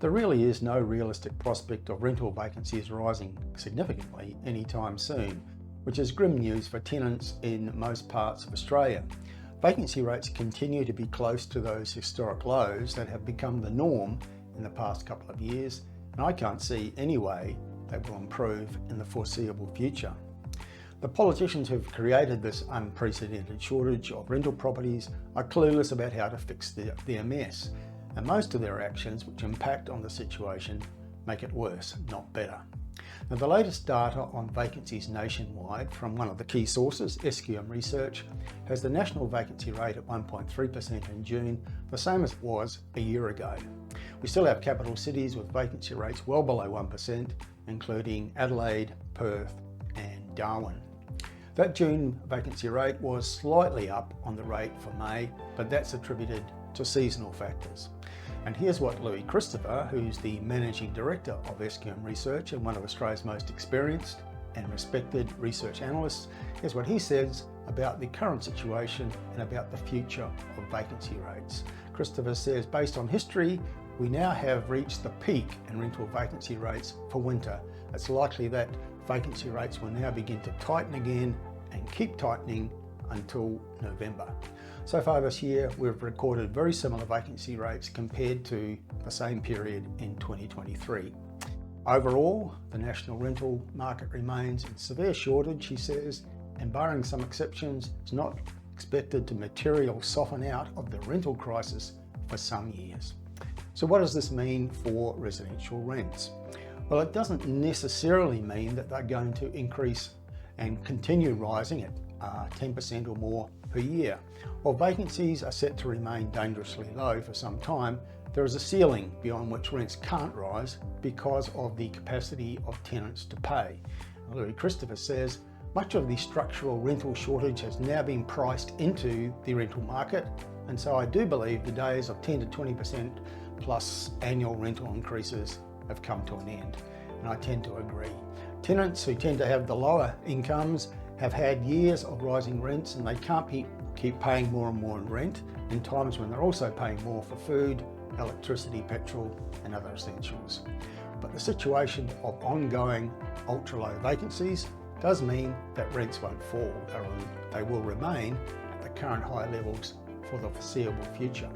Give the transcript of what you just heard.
There really is no realistic prospect of rental vacancies rising significantly anytime soon, which is grim news for tenants in most parts of Australia. Vacancy rates continue to be close to those historic lows that have become the norm in the past couple of years, and I can't see any way they will improve in the foreseeable future. The politicians who've created this unprecedented shortage of rental properties are clueless about how to fix their mess, and most of their actions, which impact on the situation, make it worse, not better. Now, the latest data on vacancies nationwide from one of the key sources, SQM Research, has the national vacancy rate at 1.3% in June, the same as it was a year ago. We still have capital cities with vacancy rates well below 1%, including Adelaide, Perth and Darwin. That June vacancy rate was slightly up on the rate for May, but that's attributed to seasonal factors. And here's what Louis Christopher, who's the Managing Director of SQM Research and one of Australia's most experienced and respected research analysts, here's what he says about the current situation and about the future of vacancy rates. Christopher says, based on history, we now have reached the peak in rental vacancy rates for winter. It's likely that vacancy rates will now begin to tighten again and keep tightening until November. So far this year, we've recorded very similar vacancy rates compared to the same period in 2023. Overall, the national rental market remains in severe shortage, he says, and barring some exceptions, it's not expected to materially soften out of the rental crisis for some years. So what does this mean for residential rents? Well, it doesn't necessarily mean that they're going to increase and continue rising at 10% or more per year. While vacancies are set to remain dangerously low for some time, there is a ceiling beyond which rents can't rise because of the capacity of tenants to pay. Louis Christopher says, much of the structural rental shortage has now been priced into the rental market, and so I do believe the days of 10 to 20% plus annual rental increases have come to an end, and I tend to agree. Tenants who tend to have the lower incomes have had years of rising rents, and they can't keep paying more and more in rent in times when they're also paying more for food, electricity, petrol and other essentials. But the situation of ongoing ultra-low vacancies does mean that rents won't fall. They will remain at the current high levels for the foreseeable future.